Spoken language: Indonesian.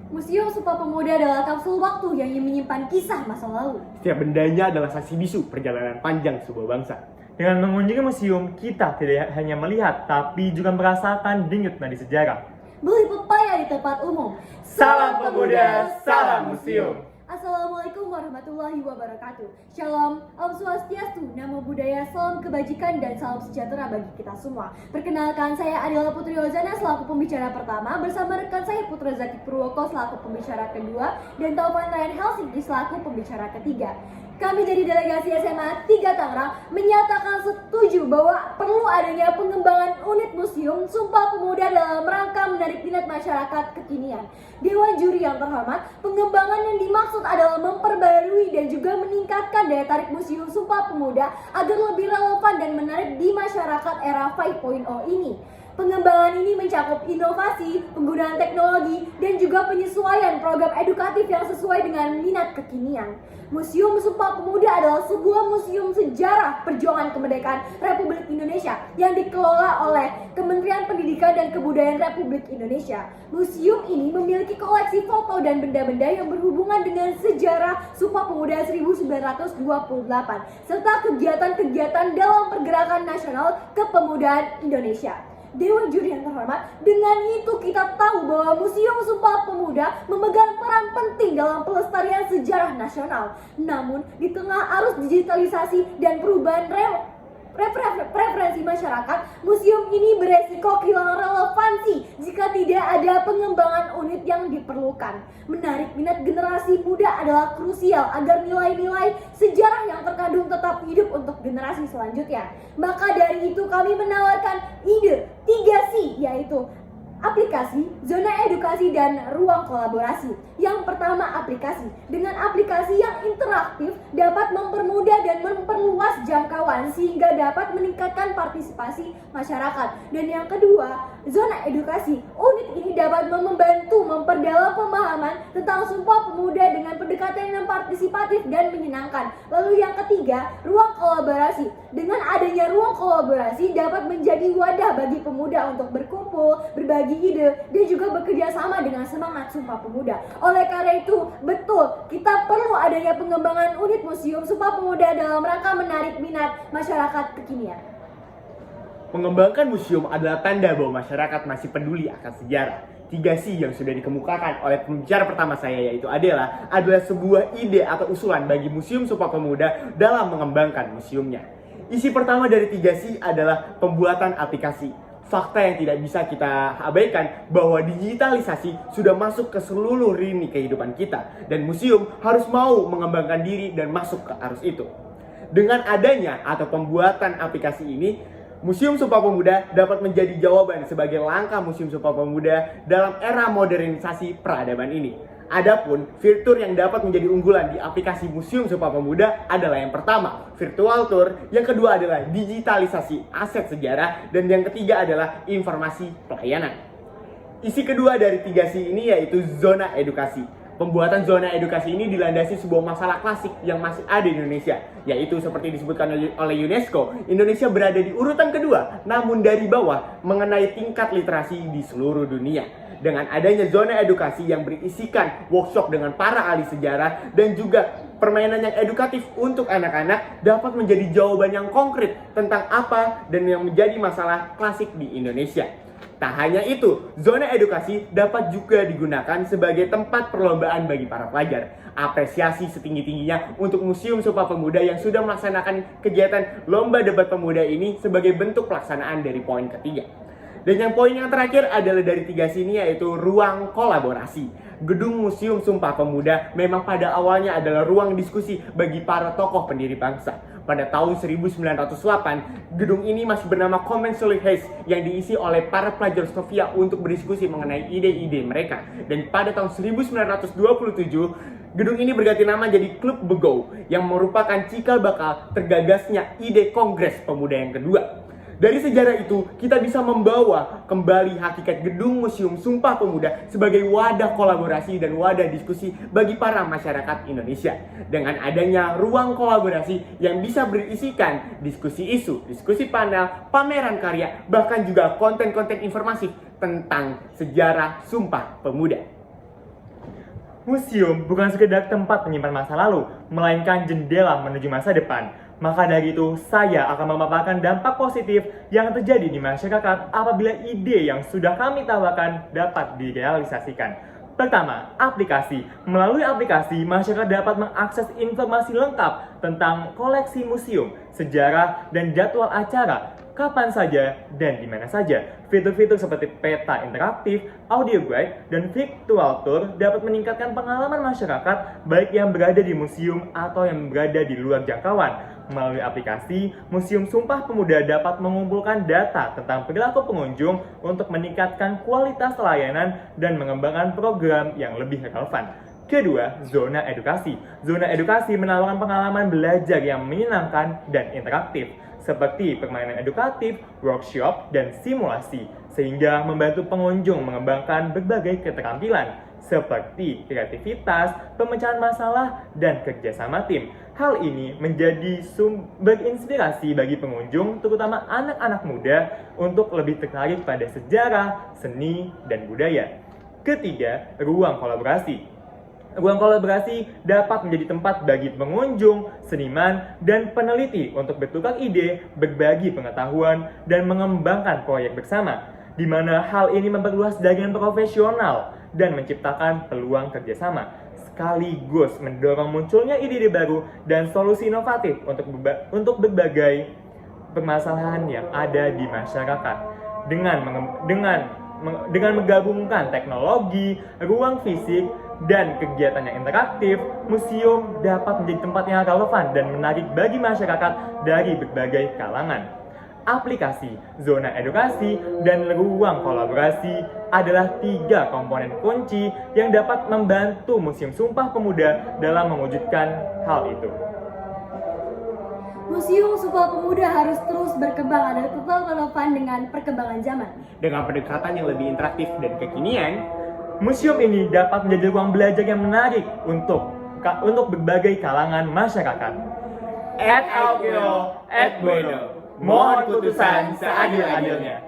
Museum Sumpah Pemuda adalah kapsul waktu yang menyimpan kisah masa lalu. Setiap bendanya adalah saksi bisu perjalanan panjang sebuah bangsa. Dengan mengunjungi museum, kita tidak hanya melihat, tapi juga merasakan denyut nadi sejarah. Beli pepaya di tempat umum. Salam pemuda, salam museum. Assalamualaikum warahmatullahi wabarakatuh. Shalom, Om Swastiastu, Namo Buddhaya, salam kebajikan dan salam sejahtera bagi kita semua. Perkenalkan, saya Adela Putri Ozana selaku pembicara pertama, bersama rekan saya Putra Zaki Purwoko selaku pembicara kedua, dan Taufan Ryan Helsinki selaku pembicara ketiga. Kami dari delegasi SMA 3 Tangerang menyatakan setuju bahwa perlu adanya pengembangan unit Museum Sumpah Pemuda dalam rangka menarik minat masyarakat kekinian. Dewan juri yang terhormat, pengembangan yang dimaksud adalah memperbarui dan juga meningkatkan daya tarik Museum Sumpah Pemuda agar lebih relevan dan menarik di masyarakat era 5.0 ini. Pengembangan ini mencakup inovasi, penggunaan teknologi, dan juga penyesuaian program edukatif yang sesuai dengan minat kekinian. Museum Sumpah Pemuda adalah sebuah museum sejarah perjuangan kemerdekaan Republik Indonesia yang dikelola oleh Kementerian Pendidikan dan Kebudayaan Republik Indonesia. Museum ini memiliki koleksi foto dan benda-benda yang berhubungan dengan sejarah Sumpah Pemuda 1928 serta kegiatan-kegiatan dalam pergerakan nasional kepemudaan Indonesia. Dewan juri yang terhormat, dengan itu kita tahu bahwa Museum Sumpah Pemuda memegang peran penting dalam pelestarian sejarah nasional. Namun, di tengah arus digitalisasi dan perubahan preferensi masyarakat, museum ini beresiko kehilangan relevansi jika tidak ada pengembangan unit yang diperlukan. Menarik minat generasi muda adalah krusial agar nilai-nilai sejarah yang terkandung tetap hidup untuk generasi selanjutnya. Maka dari itu kami menawarkan ide 3C, yaitu aplikasi, zona edukasi, dan ruang kolaborasi. Yang pertama, aplikasi. Dengan aplikasi yang interaktif dapat mempermudah dan memperluas jangkauan sehingga dapat meningkatkan partisipasi masyarakat. Dan yang kedua, zona edukasi. Unit ini dapat membantu memperdalam pemahaman tentang Sumpah Pemuda dengan pendekatan yang partisipatif dan menyenangkan. Lalu yang ketiga, ruang kolaborasi. Dengan adanya ruang kolaborasi dapat menjadi wadah bagi pemuda untuk berkumpul, berbagi ide, dan juga bekerja sama dengan semangat Sumpah Pemuda. Oleh karena itu, betul, kita perlu adanya pengembangan unit Museum Sumpah Pemuda dalam rangka menarik minat masyarakat kekinian. Mengembangkan museum adalah tanda bahwa masyarakat masih peduli akan sejarah. 3C yang sudah dikemukakan oleh pembicara pertama saya yaitu adalah sebuah ide atau usulan bagi Museum Sumpah Pemuda dalam mengembangkan museumnya. Isi pertama dari 3C adalah pembuatan aplikasi. Fakta yang tidak bisa kita abaikan bahwa digitalisasi sudah masuk ke seluruh lini kehidupan kita dan museum harus mau mengembangkan diri dan masuk ke arus itu. Dengan adanya atau pembuatan aplikasi ini, Museum Sumpah Pemuda dapat menjadi jawaban sebagai langkah Museum Sumpah Pemuda dalam era modernisasi peradaban ini. Adapun fitur yang dapat menjadi unggulan di aplikasi Museum Sumpah Pemuda adalah yang pertama, virtual tour, yang kedua adalah digitalisasi aset sejarah, dan yang ketiga adalah informasi pelayanan. Isi kedua dari 3C ini yaitu zona edukasi. Pembuatan zona edukasi ini dilandasi sebuah masalah klasik yang masih ada di Indonesia, yaitu seperti disebutkan oleh UNESCO, Indonesia berada di urutan kedua, namun dari bawah mengenai tingkat literasi di seluruh dunia. Dengan adanya zona edukasi yang berisikan workshop dengan para ahli sejarah dan juga permainan yang edukatif untuk anak-anak dapat menjadi jawaban yang konkret tentang apa dan yang menjadi masalah klasik di Indonesia. Tak hanya itu, zona edukasi dapat juga digunakan sebagai tempat perlombaan bagi para pelajar. Apresiasi setinggi-tingginya untuk Museum Sumpah Pemuda yang sudah melaksanakan kegiatan Lomba Debat Pemuda ini sebagai bentuk pelaksanaan dari poin ketiga. Dan yang poin yang terakhir adalah dari 3C ini yaitu ruang kolaborasi. Gedung Museum Sumpah Pemuda memang pada awalnya adalah ruang diskusi bagi para tokoh pendiri bangsa. Pada tahun 1908, gedung ini masih bernama Convention House yang diisi oleh para pelajar Sofia untuk berdiskusi mengenai ide-ide mereka. Dan pada tahun 1927, gedung ini berganti nama jadi Klub Bego yang merupakan cikal bakal tergagasnya ide Kongres Pemuda yang kedua. Dari sejarah itu, kita bisa membawa kembali hakikat gedung Museum Sumpah Pemuda sebagai wadah kolaborasi dan wadah diskusi bagi para masyarakat Indonesia. Dengan adanya ruang kolaborasi yang bisa berisikan diskusi isu, diskusi panel, pameran karya, bahkan juga konten-konten informasi tentang sejarah Sumpah Pemuda. Museum bukan sekedar tempat menyimpan masa lalu, melainkan jendela menuju masa depan. Maka dari itu, saya akan memaparkan dampak positif yang terjadi di masyarakat apabila ide yang sudah kami tawarkan dapat direalisasikan. Pertama, aplikasi. Melalui aplikasi, masyarakat dapat mengakses informasi lengkap tentang koleksi museum, sejarah, dan jadwal acara kapan saja dan di mana saja. Fitur-fitur seperti peta interaktif, audio guide, dan virtual tour dapat meningkatkan pengalaman masyarakat baik yang berada di museum atau yang berada di luar jangkauan. Melalui aplikasi, Museum Sumpah Pemuda dapat mengumpulkan data tentang perilaku pengunjung untuk meningkatkan kualitas layanan dan mengembangkan program yang lebih relevan. Kedua, zona edukasi. Zona edukasi menawarkan pengalaman belajar yang menyenangkan dan interaktif, seperti permainan edukatif, workshop, dan simulasi, sehingga membantu pengunjung mengembangkan berbagai keterampilan, seperti kreativitas, pemecahan masalah, dan kerjasama tim. Hal ini menjadi sumber inspirasi bagi pengunjung, terutama anak-anak muda, untuk lebih tertarik pada sejarah, seni, dan budaya. Ketiga, ruang kolaborasi. Ruang kolaborasi dapat menjadi tempat bagi pengunjung, seniman, dan peneliti untuk bertukar ide, berbagi pengetahuan, dan mengembangkan proyek bersama, di mana hal ini memperluas jaringan profesional dan menciptakan peluang kerjasama, sekaligus mendorong munculnya ide-ide baru dan solusi inovatif untuk berbagai permasalahan yang ada di masyarakat. Dengan menggabungkan teknologi, ruang fisik, dan kegiatan yang interaktif, museum dapat menjadi tempat yang relevan dan menarik bagi masyarakat dari berbagai kalangan. Aplikasi, zona edukasi, dan ruang kolaborasi adalah 3 komponen kunci yang dapat membantu Museum Sumpah Pemuda dalam mewujudkan hal itu. Museum Sumpah Pemuda harus terus berkembang agar tetap relevan dengan perkembangan zaman. Dengan pendekatan yang lebih interaktif dan kekinian, museum ini dapat menjadi ruang belajar yang menarik untuk berbagai kalangan masyarakat. Et Bueno, mohon putusan seadil-adilnya.